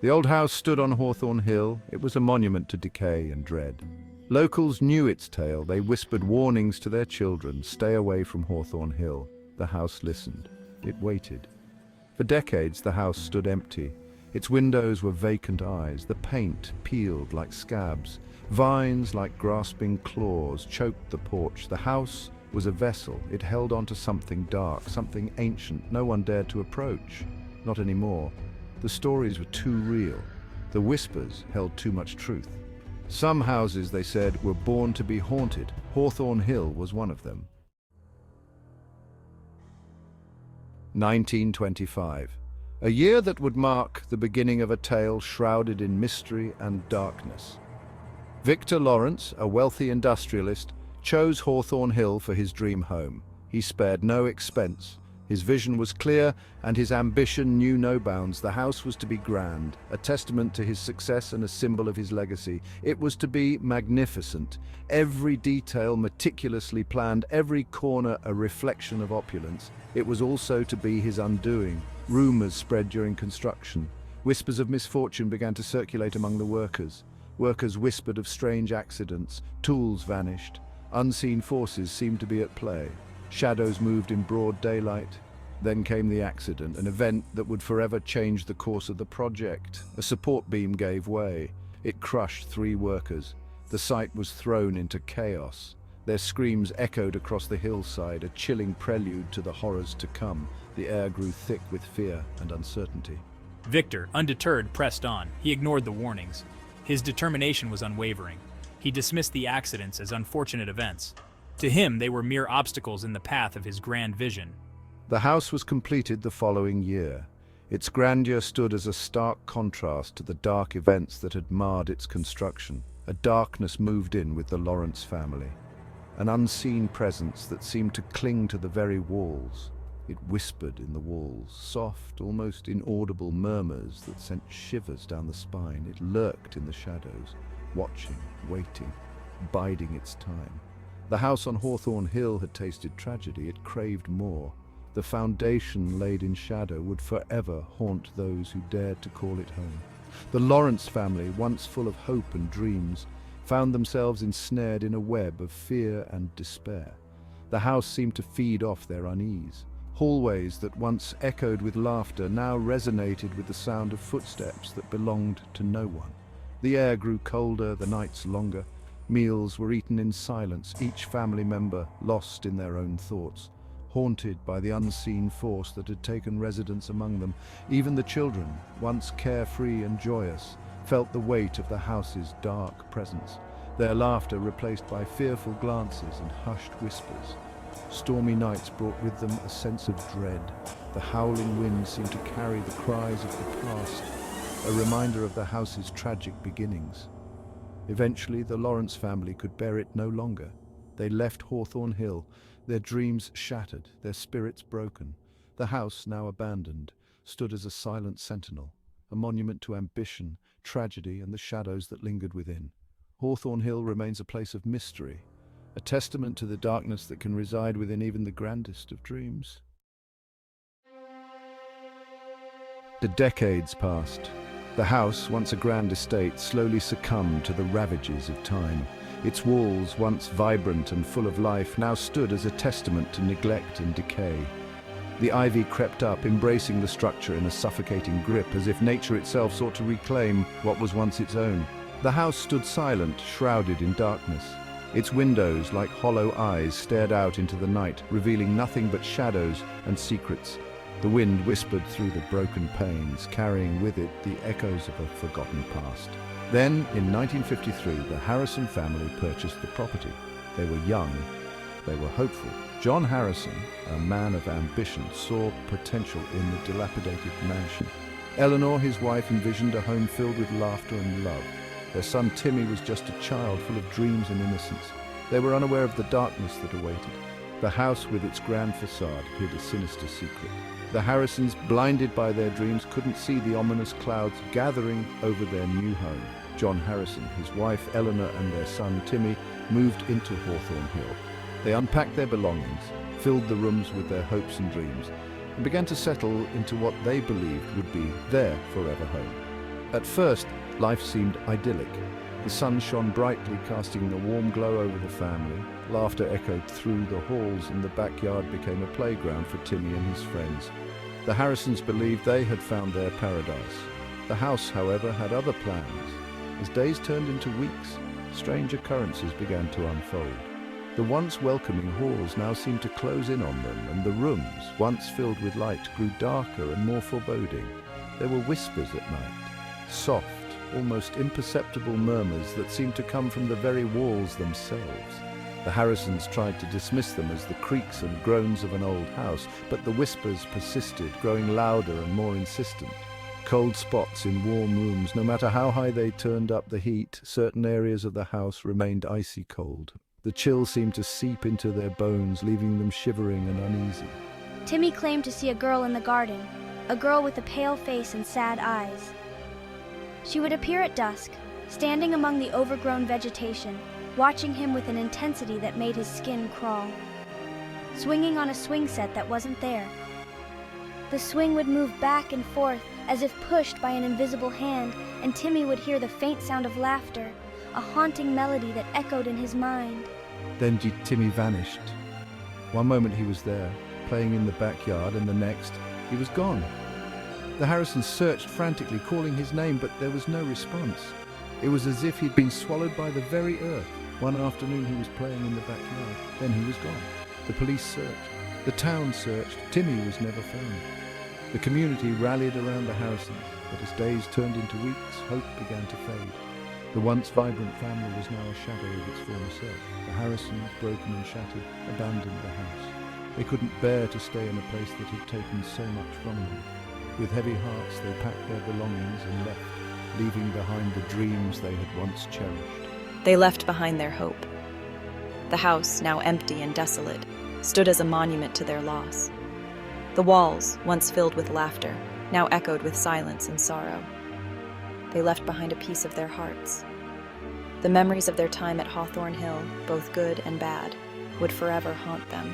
The old house stood on Hawthorn Hill. It was a monument to decay and dread. Locals knew its tale. They whispered warnings to their children, "Stay away from Hawthorn Hill." The house listened. It waited. For decades, the house stood empty. Its windows were vacant eyes. The paint peeled like scabs. Vines, like grasping claws, choked the porch. The house was a vessel. It held on to something dark, something ancient no one dared to approach. Not anymore. The stories were too real. The whispers held too much truth. Some houses, they said, were born to be haunted. Hawthorn Hill was one of them. 1925. A year that would mark the beginning of a tale shrouded in mystery and darkness. Victor Lawrence, a wealthy industrialist, chose Hawthorn Hill for his dream home. He spared no expense. His vision was clear, and his ambition knew no bounds. The house was to be grand, a testament to his success and a symbol of his legacy. It was to be magnificent, every detail meticulously planned, every corner a reflection of opulence. It was also to be his undoing. Rumors spread during construction. Whispers of misfortune began to circulate among the workers. Workers whispered of strange accidents. Tools vanished. Unseen forces seemed to be at play. Shadows moved in broad daylight. Then came the accident, an event that would forever change the course of the project. A support beam gave way. It crushed 3 workers. The site was thrown into chaos. Their screams echoed across the hillside, a chilling prelude to the horrors to come. The air grew thick with fear and uncertainty. Victor, undeterred, pressed on. He ignored the warnings. His determination was unwavering. He dismissed the accidents as unfortunate events. To him, they were mere obstacles in the path of his grand vision. The house was completed the following year. Its grandeur stood as a stark contrast to the dark events that had marred its construction. A darkness moved in with the Lawrence family, an unseen presence that seemed to cling to the very walls. It whispered in the walls, soft, almost inaudible murmurs that sent shivers down the spine. It lurked in the shadows, watching, waiting, biding its time. The house on Hawthorn Hill had tasted tragedy. It craved more. The foundation laid in shadow would forever haunt those who dared to call it home. The Lawrence family, once full of hope and dreams, found themselves ensnared in a web of fear and despair. The house seemed to feed off their unease. Hallways that once echoed with laughter now resonated with the sound of footsteps that belonged to no one. The air grew colder, the nights longer. Meals were eaten in silence, each family member lost in their own thoughts, haunted by the unseen force that had taken residence among them. Even the children, once carefree and joyous, felt the weight of the house's dark presence, their laughter replaced by fearful glances and hushed whispers. Stormy nights brought with them a sense of dread. The howling wind seemed to carry the cries of the past, a reminder of the house's tragic beginnings. Eventually, the Lawrence family could bear it no longer. They left Hawthorn Hill, their dreams shattered, their spirits broken. The house, now abandoned, stood as a silent sentinel, a monument to ambition, tragedy, and the shadows that lingered within. Hawthorn Hill remains a place of mystery, a testament to the darkness that can reside within even the grandest of dreams. The decades passed. The house, once a grand estate, slowly succumbed to the ravages of time. Its walls, once vibrant and full of life, now stood as a testament to neglect and decay. The ivy crept up, embracing the structure in a suffocating grip, as if nature itself sought to reclaim what was once its own. The house stood silent, shrouded in darkness. Its windows, like hollow eyes, stared out into the night, revealing nothing but shadows and secrets. The wind whispered through the broken panes, carrying with it the echoes of a forgotten past. Then, in 1953, the Harrison family purchased the property. They were young. They were hopeful. John Harrison, a man of ambition, saw potential in the dilapidated mansion. Eleanor, his wife, envisioned a home filled with laughter and love. Their son Timmy was just a child full of dreams and innocence. They were unaware of the darkness that awaited. The house with its grand facade hid a sinister secret. The Harrisons, blinded by their dreams, couldn't see the ominous clouds gathering over their new home. John Harrison, his wife Eleanor, and their son Timmy moved into Hawthorn Hill. They unpacked their belongings, filled the rooms with their hopes and dreams, and began to settle into what they believed would be their forever home. At first, life seemed idyllic. The sun shone brightly, casting a warm glow over the family. Laughter echoed through the halls, and the backyard became a playground for Timmy and his friends. The Harrisons believed they had found their paradise. The house, however, had other plans. As days turned into weeks, strange occurrences began to unfold. The once welcoming halls now seemed to close in on them, and the rooms, once filled with light, grew darker and more foreboding. There were whispers at night, soft, almost imperceptible murmurs that seemed to come from the very walls themselves. The Harrisons tried to dismiss them as the creaks and groans of an old house, but the whispers persisted, growing louder and more insistent. Cold spots in warm rooms, no matter how high they turned up the heat, certain areas of the house remained icy cold. The chill seemed to seep into their bones, leaving them shivering and uneasy. Timmy claimed to see a girl in the garden, a girl with a pale face and sad eyes. She would appear at dusk, standing among the overgrown vegetation, watching him with an intensity that made his skin crawl. Swinging on a swing set that wasn't there. The swing would move back and forth as if pushed by an invisible hand, and Timmy would hear the faint sound of laughter, a haunting melody that echoed in his mind. Then Timmy vanished. One moment he was there, playing in the backyard, and the next, he was gone. The Harrisons searched frantically, calling his name, but there was no response. It was as if he'd been swallowed by the very earth. One afternoon he was playing in the backyard, then he was gone. The police searched. The town searched. Timmy was never found. The community rallied around the Harrisons, but as days turned into weeks, hope began to fade. The once vibrant family was now a shadow of its former self. The Harrisons, broken and shattered, abandoned the house. They couldn't bear to stay in a place that had taken so much from them. With heavy hearts, they packed their belongings and left, leaving behind the dreams they had once cherished. They left behind their hope. The house, now empty and desolate, stood as a monument to their loss. The walls, once filled with laughter, now echoed with silence and sorrow. They left behind a piece of their hearts. The memories of their time at Hawthorn Hill, both good and bad, would forever haunt them.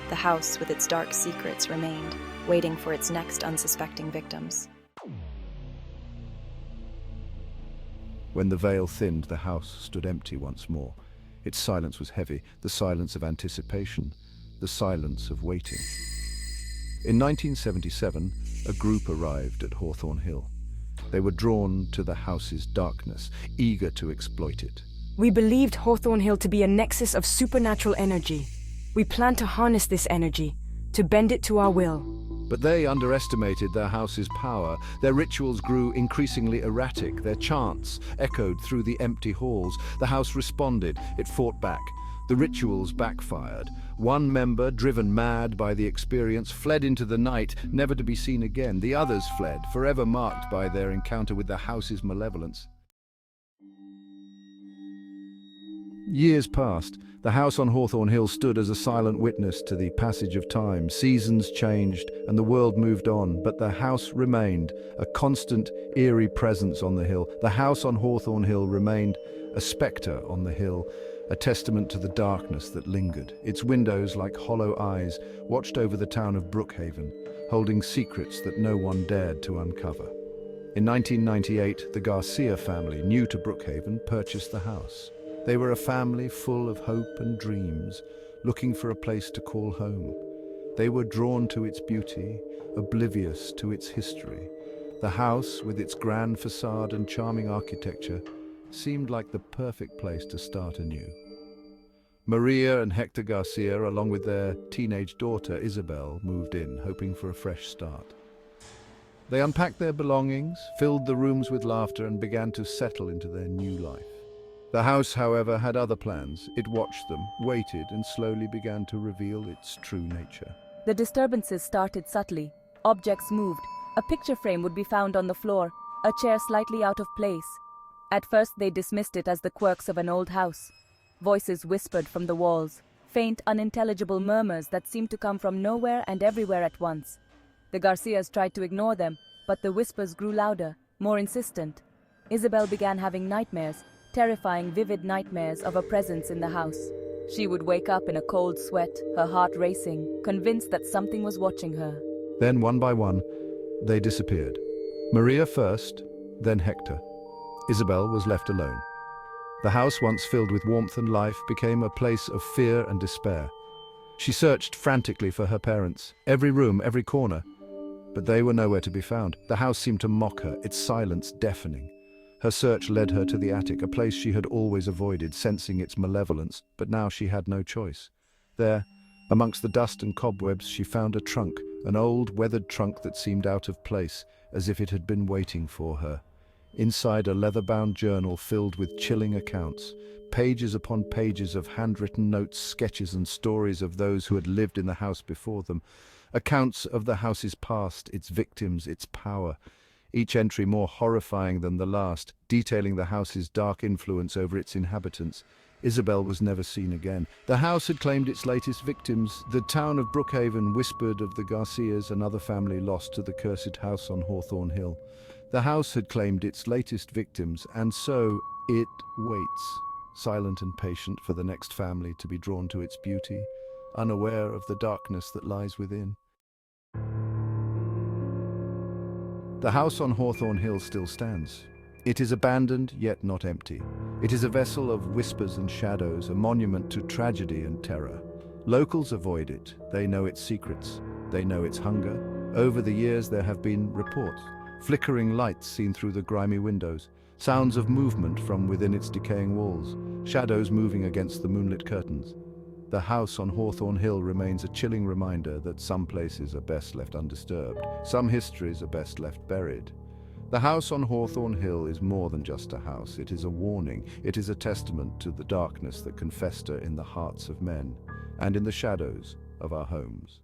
The house with its dark secrets remained, waiting for its next unsuspecting victims. When the veil thinned, the house stood empty once more. Its silence was heavy, the silence of anticipation, the silence of waiting. In 1977, a group arrived at Hawthorn Hill. They were drawn to the house's darkness, eager to exploit it. We believed Hawthorn Hill to be a nexus of supernatural energy. We planned to harness this energy, to bend it to our will. But they underestimated their house's power. Their rituals grew increasingly erratic. Their chants echoed through the empty halls. The house responded. It fought back. The rituals backfired. One member, driven mad by the experience, fled into the night, never to be seen again. The others fled, forever marked by their encounter with the house's malevolence. Years passed. The house on Hawthorn Hill stood as a silent witness to the passage of time. Seasons changed and the world moved on, but the house remained, a constant, eerie presence on the hill. The house on Hawthorn Hill remained a spectre on the hill, a testament to the darkness that lingered. Its windows, like hollow eyes, watched over the town of Brookhaven, holding secrets that no one dared to uncover. In 1998, the Garcia family, new to Brookhaven, purchased the house. They were a family full of hope and dreams, looking for a place to call home. They were drawn to its beauty, oblivious to its history. The house, with its grand facade and charming architecture, seemed like the perfect place to start anew. Maria and Hector Garcia, along with their teenage daughter Isabel, moved in, hoping for a fresh start. They unpacked their belongings, filled the rooms with laughter, and began to settle into their new life. The house, however, had other plans. It watched them, waited, and slowly began to reveal its true nature. The disturbances started subtly. Objects moved. A picture frame would be found on the floor, a chair slightly out of place. At first they dismissed it as the quirks of an old house. Voices whispered from the walls, faint, unintelligible murmurs that seemed to come from nowhere and everywhere at once. The Garcias tried to ignore them, but the whispers grew louder, more insistent. Isabel began having nightmares, terrifying, vivid nightmares of a presence in the house. She would wake up in a cold sweat, her heart racing, convinced that something was watching her. Then, one by one, they disappeared. Maria first, Then Hector. Isabel was left alone. The house, once filled with warmth and life, became a place of fear and despair. She searched frantically for her parents, every room, every corner, but they were nowhere to be found. The house seemed to mock her, its silence deafening. Her search led her to the attic, a place she had always avoided, sensing its malevolence, but now she had no choice. There, amongst the dust and cobwebs, she found a trunk, an old, weathered trunk that seemed out of place, as if it had been waiting for her. Inside, a leather-bound journal filled with chilling accounts, pages upon pages of handwritten notes, sketches and stories of those who had lived in the house before them. Accounts of the house's past, its victims, its power. Each entry more horrifying than the last, detailing the house's dark influence over its inhabitants. Isabel was never seen again. The house had claimed its latest victims. The town of Brookhaven whispered of the Garcias, another family lost to the cursed house on Hawthorn Hill. The house had claimed its latest victims, and so it waits, silent and patient for the next family to be drawn to its beauty, unaware of the darkness that lies within. The house on Hawthorn Hill still stands. It is abandoned, yet not empty. It is a vessel of whispers and shadows, a monument to tragedy and terror. Locals avoid it. They know its secrets. They know its hunger. Over the years there have been reports, flickering lights seen through the grimy windows, sounds of movement from within its decaying walls, shadows moving against the moonlit curtains. The house on Hawthorn Hill remains a chilling reminder that some places are best left undisturbed, some histories are best left buried. The house on Hawthorn Hill is more than just a house. It is a warning. It is a testament to the darkness that can fester in the hearts of men and in the shadows of our homes.